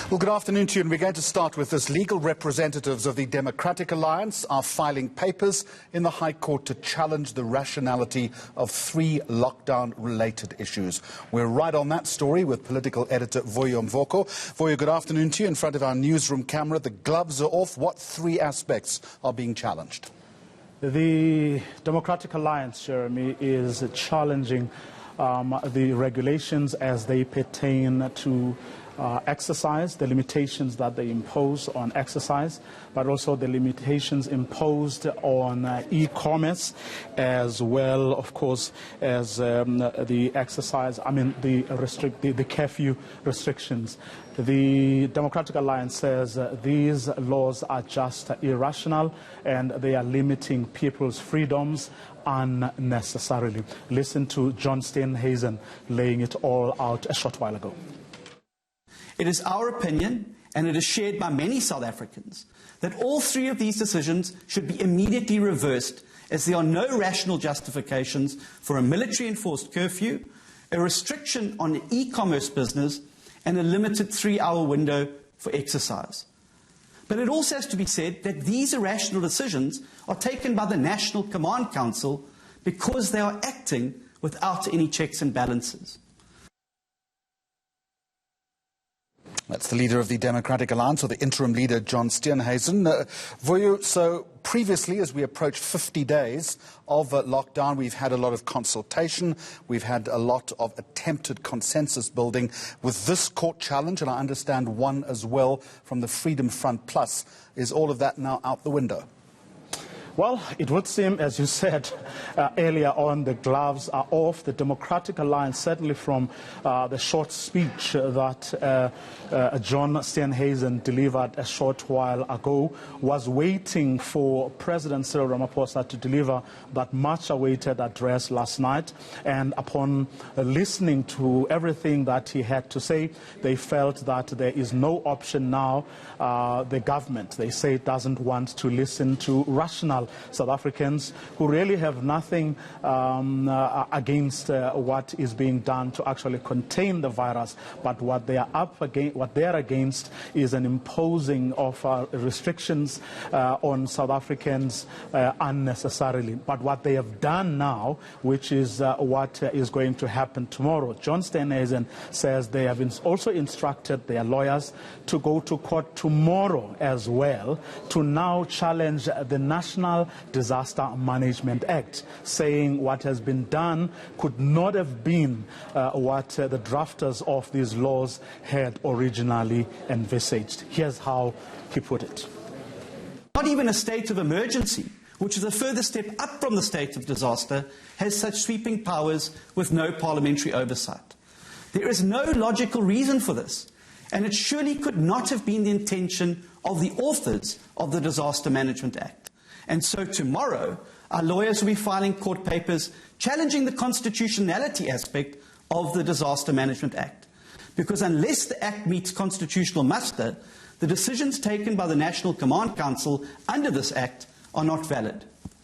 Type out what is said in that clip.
Well, good afternoon to you, and we're going to start with this. Legal representatives of the Democratic Alliance are filing papers in the High Court to challenge the rationality of 3 lockdown-related issues. We're right on that story with political editor Voyo Mvoko. Voyo, good afternoon to you. In front of our newsroom camera, the gloves are off. What 3 aspects are being challenged? The Democratic Alliance, Jeremy, is challenging the regulations as they pertain to exercise, the limitations that they impose on exercise, but also the limitations imposed on e-commerce, as well, of course, as the curfew restrictions. The Democratic Alliance says these laws are just irrational and they are limiting people's freedoms unnecessarily. Listen to John Steenhuisen laying it all out a short while ago. It is our opinion, and it is shared by many South Africans, that all 3 of these decisions should be immediately reversed, as there are no rational justifications for a military-enforced curfew, a restriction on e-commerce business, and a limited 3-hour window for exercise. But it also has to be said that these irrational decisions are taken by the National Command Council because they are acting without any checks and balances. That's the leader of the Democratic Alliance, or the interim leader, John Steenhuisen. Voyo, so previously, as we approach 50 days of lockdown, we've had a lot of consultation. We've had a lot of attempted consensus building. With this court challenge, and I understand one as well from the Freedom Front Plus, is all of that now out the window? Well, it would seem, as you said earlier on, the gloves are off. The Democratic Alliance, certainly from the short speech that John Steenhuisen delivered a short while ago, was waiting for President Cyril Ramaphosa to deliver that much-awaited address last night. And upon listening to everything that he had to say, they felt that there is no option now. The government, they say, doesn't want to listen to rational South Africans who really have nothing against what is being done to actually contain the virus, but what they are against is an imposing of restrictions on South Africans unnecessarily. But what they have done now, which is what is going to happen tomorrow, John Steenhuisen says they have also instructed their lawyers to go to court tomorrow as well to now challenge the National Disaster Management Act, saying what has been done could not have been what the drafters of these laws had originally envisaged. Here's how he put it. Not even a state of emergency, which is a further step up from the state of disaster, has such sweeping powers with no parliamentary oversight. There is no logical reason for this, and it surely could not have been the intention of the authors of the Disaster Management Act. And so tomorrow, our lawyers will be filing court papers challenging the constitutionality aspect of the Disaster Management Act. Because unless the Act meets constitutional muster, the decisions taken by the National Command Council under this Act are not valid.